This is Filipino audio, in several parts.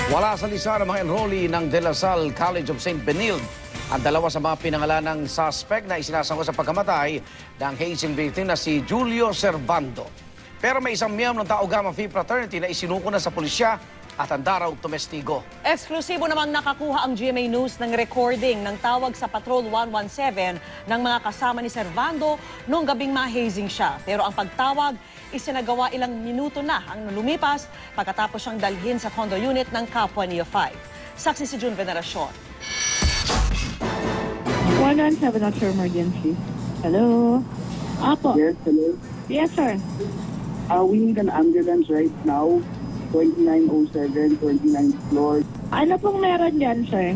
Wala sa lista ng mga enrollee ng De La Salle College of St. Benilde ang dalawa sa mga pinangalanang suspect na isinasangkot sa pagkamatay ng hazing victim na si Julio Servando. Pero may isang miyembro ng Tau Gamma Phi Fraternity na isinuko na sa pulisya at handa raw tumestigo. Eksklusibo namang nakakuha ang GMA News ng recording ng tawag sa Patrol 117 ng mga kasama ni Servando noong gabing ma-hazing siya. Pero ang pagtawag, isinagawa ilang minuto na ang lumipas pagkatapos siyang dalhin sa condo unit ng Kapwa Neo 5. Saksi si June Veneracion. 117 Officer Emergency. Hello? Apo. Yes, hello. Yes, sir. We need an ambulance right now. 2907, 29th floor. Ano pong meron dyan, sir?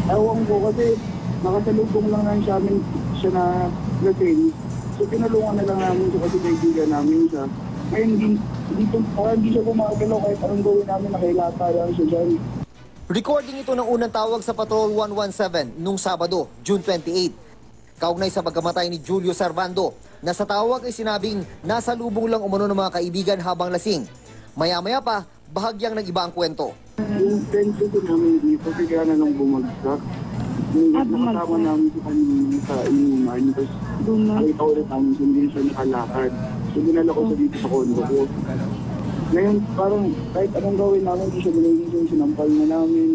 Ewan ko kasi nakasalubong lang lang siya amin siya na lasing. So tinulungan na lang namin siya kasi kaibigan namin siya. Ngayon hindi siya gumagalaw kahit anong gawin namin, nakilata lang siya dyan. Recording ito ng unang tawag sa Patrol 117 nung Sabado, June 28. Kaugnay sa pagkamatay ni Julio Servando, na sa tawag ay sinabing nasa lubong lang umano ng mga kaibigan habang lasing. Maya-maya pa, bahagyang nag-iba ang kwento. Yung friends ko namin dito, kaya na lang bumagsak. Nakasama namin si kanina sa inuman, tapos nakita ulit namin siya, hindi siya nakalakad. So dinala ko siya dito sa condo ko. Ngayon parang kahit anong gawin namin, hindi siya gumising, sinampal na namin.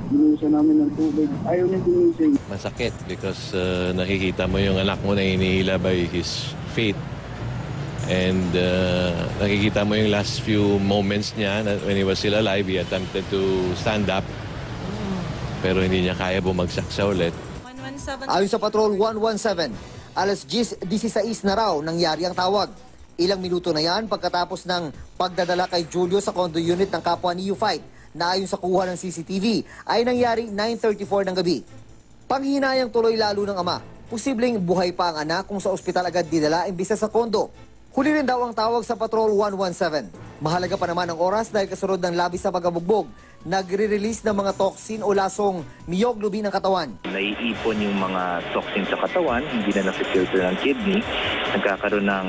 Binuhusan namin ng tubig. Ayaw niya gumising. Masakit because nakikita mo yung anak mo na hinihila by his feet. And nakikita mo yung last few moments niya when he was still alive. He attempted to stand up. Pero hindi niya kaya bumagsak siya ulit. Ayon sa Patrol 117, alas 16 na raw nangyari ang tawag. Ilang minuto na yan pagkatapos ng pagdadala kay Julio sa condo unit ng Kapwa Neo 5 na ayon sa kuha ng CCTV ay nangyari 9:34 ng gabi. Panghinayang tuloy lalo ng ama. Posibleng buhay pa ang anak kung sa ospital agad dinala imbis sa kondo. Huli rin daw ang tawag sa Patrol 117. Mahalaga pa naman ang oras dahil kasunod ng labis sa pagkabugbog, nagre-release ng mga toxin o lasong myoglobin ng katawan. Naiipon yung mga toxin sa katawan, hindi na nasi-filter ng kidney. Nagkakaroon ng,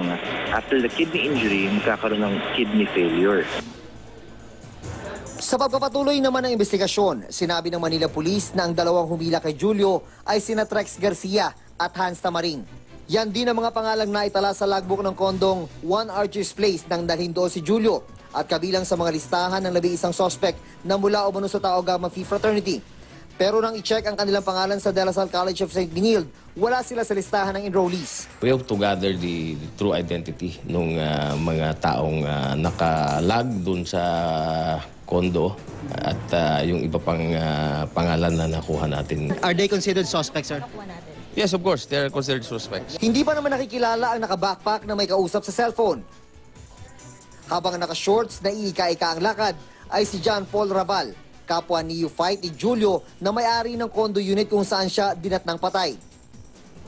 after the kidney injury, magkakaroon ng kidney failure. Sa pagpapatuloy naman ng investigasyon, sinabi ng Manila Police na ang dalawang humila kay Julio ay sina Trex Garcia at Hans Tamaring. Yan din ang mga pangalang naitala sa logbook ng kondong One Arches Place nang dalhin doon si Julio at kabilang sa mga listahan ng 11 suspect na mula umano sa Tau Gamma Phi Fraternity. Pero nang i-check ang kanilang pangalan sa De La Salle College of St. Benilde, wala sila sa listahan ng enrollees. We have to gather the true identity ng mga taong nakalag dun sa kondo at yung iba pang pangalan na nakuha natin. Are they considered suspects, sir? Yes, of course, they're considered suspects. Hindi pa naman nakikilala ang naka-backpack na may kausap sa cellphone. Habang naka-shorts na iika-ika ang lakad ay si John Paul Raval, kapwa ni U-Fight ni Julio na may-ari ng condo unit kung saan siya dinatnang patay.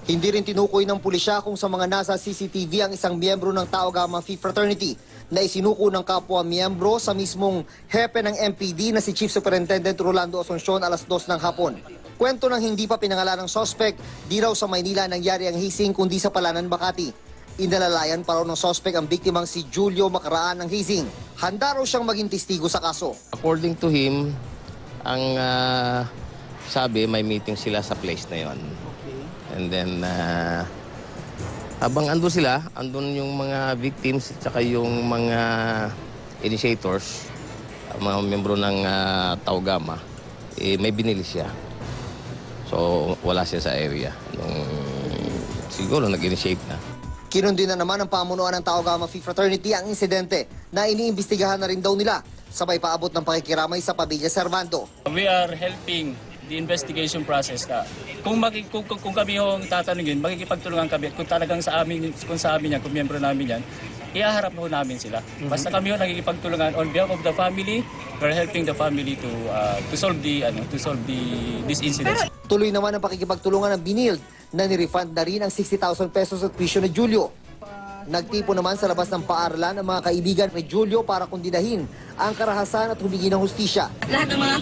Hindi rin tinukoy ng pulisya kung sa mga nasa CCTV ang isang miyembro ng Tau Gamma Phi Fraternity na isinuko ng kapwa miyembro sa mismong hepe ng MPD na si Chief Superintendent Rolando Asuncion alas 2 ng hapon. Kwento ng hindi pa pinangalan ng suspect, di raw sa Maynila nangyari ang hazing kundi sa Palanan, Makati. Inalalayan pa raw ng suspect ang biktimang si Julio makaraan ng hazing. Handa raw siyang maging testigo sa kaso. According to him, ang sabi may meeting sila sa place na yon. And then, habang andun sila, andun yung mga victims at saka yung mga initiators, mga membro ng Tau Gamma, may binili siya. So, wala siya sa area. Siguro nag-initiate na. Kinundi na naman ang pamunuan ng Tau Gamma Phi Fraternity ang insidente na iniimbestigahan na rin daw nila, sabay paabot ng pakikiramay sa pamilya Servando. We are helping the investigation process na kung kami yung tatanungin, makikipagtulungan kami kung talagang sa amin yan, kung miyembro namin yan, ihaharap po namin sila. Basta kami yung nakikipagtulungan on behalf of the family, we're helping the family to solve this incident. Tuloy naman ang pakikipagtulungan ng Benilde na nirefund na rin ang 60,000 pesos at tuition ni Julio. Nagtipo naman sa labas ng paaralan ang mga kaibigan ni Julio para kundinahin ang karahasan at humingi ng hustisya. Lahat ng mga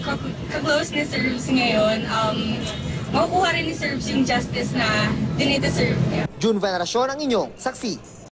ka-close ni Serbs ngayon, makukuha rin ni Serbs yung justice na dinideserve niya. June Veneracion ang inyong saksi.